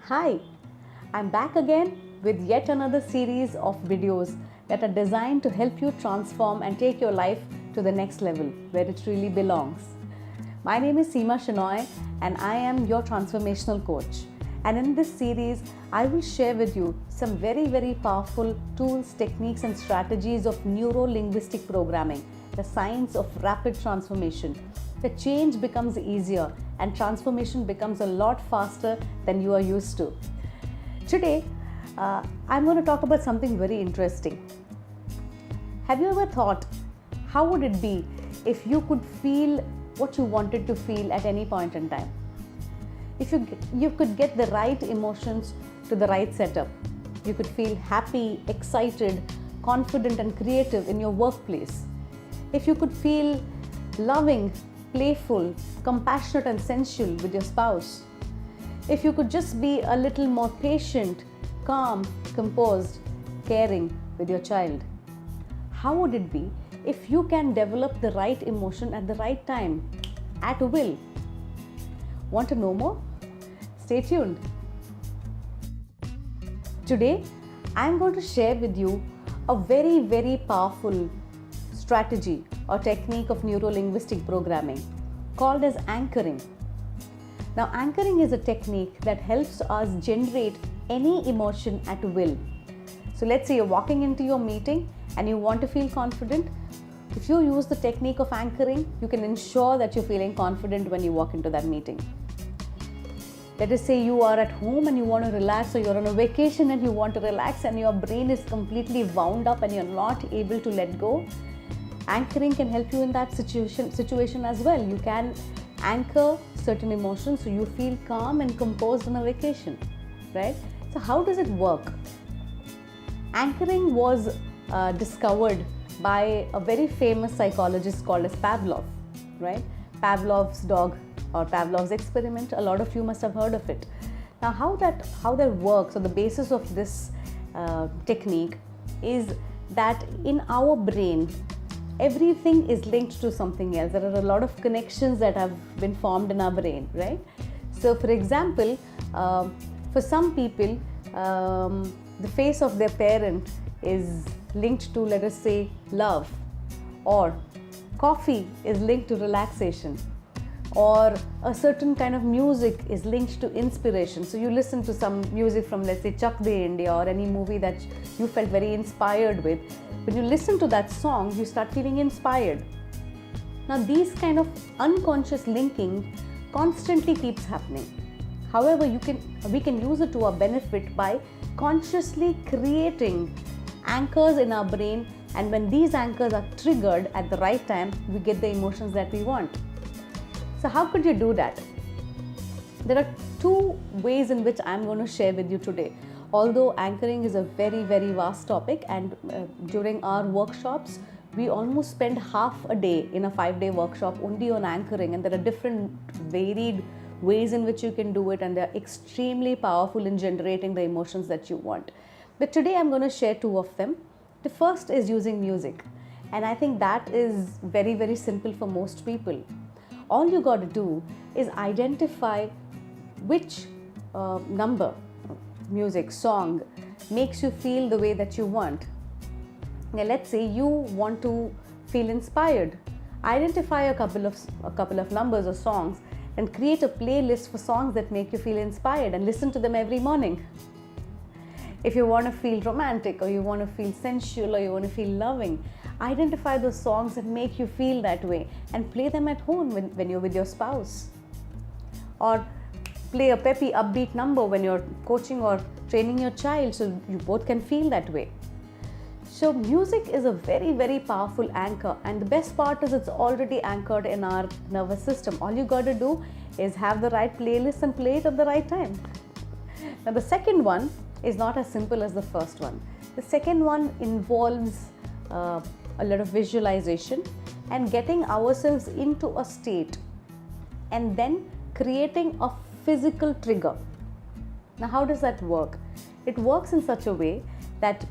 Hi, I'm back again with yet another series of videos that are designed to help you transform and take your life to the next level where it really belongs. My name is Seema Shenoy and I am your transformational coach. And in this series, I will share with you some very powerful tools, techniques and strategies of Neuro-Linguistic Programming, the science of rapid transformation. The change becomes easier and transformation becomes a lot faster than you are used to. Today, I'm going to talk about something very interesting. Have you ever thought, how would it be if you could feel what you wanted to feel at any point in time? If you could get the right emotions to the right setup, you could feel happy, excited, confident and creative in your workplace. If you could feel loving, playful, compassionate and sensual with your spouse. If you could just be a little more patient, calm, composed, caring with your child. How would it be if you can develop the right emotion at the right time, at will? Want to know more? Stay tuned. Today, I'm going to share with you a very powerful strategy or technique of Neuro-Linguistic Programming called as anchoring. Now, anchoring is a technique that helps us generate any emotion at will. So let's say you're walking into your meeting and you want to feel confident. If you use the technique of anchoring, you can ensure that you're feeling confident when you walk into that meeting. Let us say you are at home and you want to relax, or you're on a vacation and you want to relax and your brain is completely wound up and you're not able to let go. Anchoring can help you in that situation as well. You can anchor certain emotions so you feel calm and composed on a vacation, right? So how does it work? Anchoring was discovered by a very famous psychologist called as Pavlov, right? Pavlov's dog or Pavlov's experiment. A lot of you must have heard of it. Now, how that works, or the basis of this technique, is that in our brain, everything is linked to something else. There are a lot of connections that have been formed in our brain, right? So, for example, for some people, the face of their parent is linked to, let us say, love, or coffee is linked to relaxation, or a certain kind of music is linked to inspiration. So you listen to some music from, let's say, Chak De India, or any movie that you felt very inspired with. When you listen to that song, you start feeling inspired. Now, these kind of unconscious linking constantly keeps happening. However, we can use it to our benefit by consciously creating anchors in our brain, and when these anchors are triggered at the right time, we get the emotions that we want. So how could you do that? There are two ways in which I'm going to share with you today. Although anchoring is a very vast topic, and during our workshops, we almost spend half a day in a 5-day workshop only on anchoring, and there are different varied ways in which you can do it, and they're extremely powerful in generating the emotions that you want. But today I'm going to share two of them. The first is using music, and I think that is very simple for most people. All you got to do is identify which number, music, song makes you feel the way that you want. Now, let's say you want to feel inspired. Identify a couple of numbers or songs and create a playlist for songs that make you feel inspired and listen to them every morning. If you want to feel romantic, or you want to feel sensual, or you want to feel loving, identify those songs that make you feel that way and play them at home when you're with your spouse. Or play a peppy, upbeat number when you're coaching or training your child, so you both can feel that way. So music is a very powerful anchor, and the best part is it's already anchored in our nervous system. All you got to do is have the right playlist and play it at the right time. Now, the second one is not as simple as the first one. The second one involves a lot of visualization and getting ourselves into a state, and then creating a physical trigger. Now, how does that work? It works in such a way that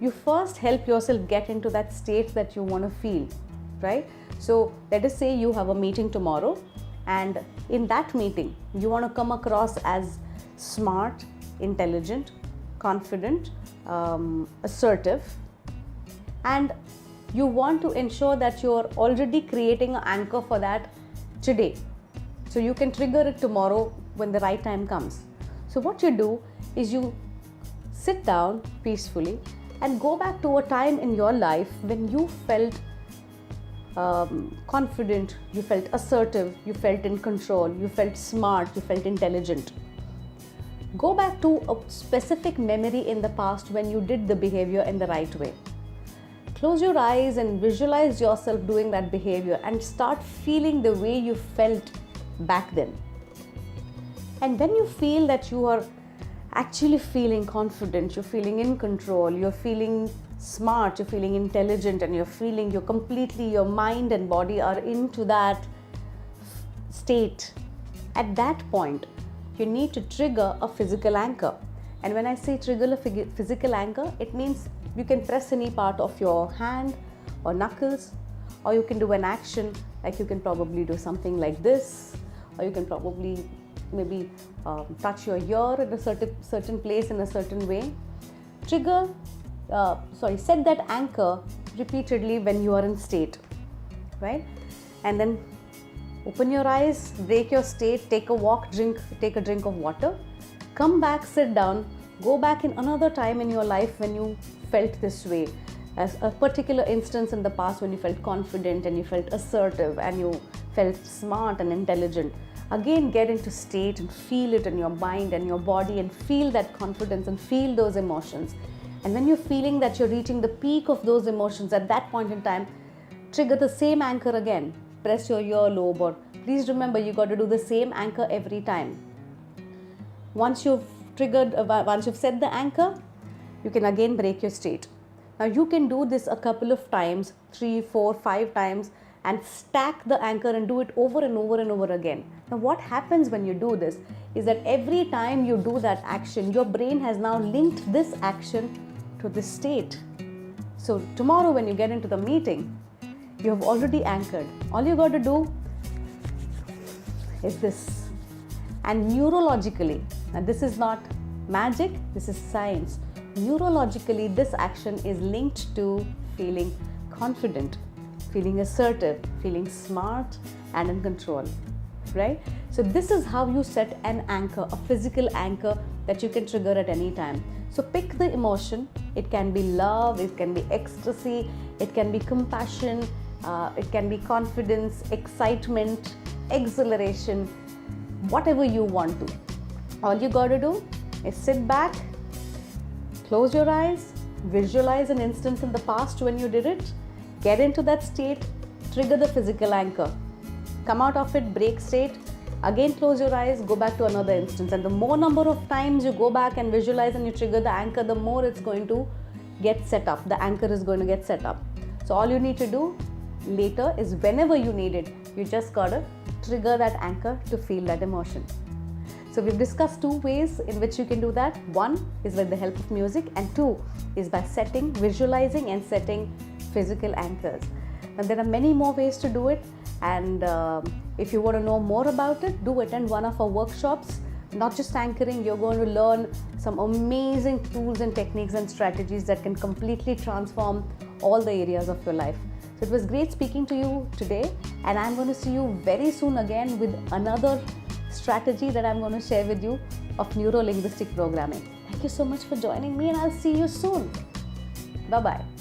you first help yourself get into that state that you want to feel, right? So let us say you have a meeting tomorrow, and in that meeting you want to come across as smart, intelligent, confident, assertive, and you want to ensure that you're already creating an anchor for that today, so you can trigger it tomorrow when the right time comes. So what you do is you sit down peacefully and go back to a time in your life when you felt confident, you felt assertive, you felt in control, you felt smart, you felt intelligent. Go back to a specific memory in the past when you did the behavior in the right way. Close your eyes and visualize yourself doing that behavior and start feeling the way you felt back then. And when you feel that you are actually feeling confident, you're feeling in control, you're feeling smart, you're feeling intelligent, and you're feeling your mind and body are into that state, at that point you need to trigger a physical anchor. And when I say trigger a physical anchor, it means you can press any part of your hand or knuckles, or you can do an action, like you can probably do something like this, or you can probably maybe touch your ear in a certain place in a certain way. Set that anchor repeatedly when you are in state, right? And then open your eyes, break your state, take a walk, take a drink of water, come back, sit down, go back in another time in your life when you felt this way, as a particular instance in the past when you felt confident and you felt assertive and you felt smart and intelligent. Again, get into state and feel it in your mind and your body, and feel that confidence and feel those emotions. And when you're feeling that you're reaching the peak of those emotions, at that point in time, trigger the same anchor again. Press your earlobe, or please remember, you got to do the same anchor every time. Once you've set the anchor, you can again break your state. Now you can do this a couple of times, 3, 4, 5 times, and stack the anchor and do it over and over and over again. Now what happens when you do this is that every time you do that action, your brain has now linked this action to this state. So tomorrow when you get into the meeting, you have already anchored. All you got to do is this. And neurologically, now this is not magic, this is science. Neurologically, this action is linked to feeling confident, feeling assertive, feeling smart and in control, right? So this is how you set an anchor, a physical anchor that you can trigger at any time. So pick the emotion. It can be love, it can be ecstasy, it can be compassion, it can be confidence, excitement, exhilaration, whatever you want to. All you got to do is sit back, close your eyes, visualize an instance in the past when you did it, get into that state, trigger the physical anchor, come out of it, break state, again close your eyes, go back to another instance. And the more number of times you go back and visualize and you trigger the anchor, the more it's going to get set up. The anchor is going to get set up. So all you need to do later is, whenever you need it, you just gotta trigger that anchor to feel that emotion. So we've discussed 2 ways in which you can do that. 1 is with the help of music, and 2 is by visualizing and setting physical anchors. And there are many more ways to do it, and if you want to know more about it, do attend one of our workshops. Not just anchoring, you're going to learn some amazing tools and techniques and strategies that can completely transform all the areas of your life. So it was great speaking to you today, and I'm going to see you very soon again with another strategy that I'm going to share with you of Neuro-Linguistic Programming. Thank you so much for joining me, and I'll see you soon. Bye-bye.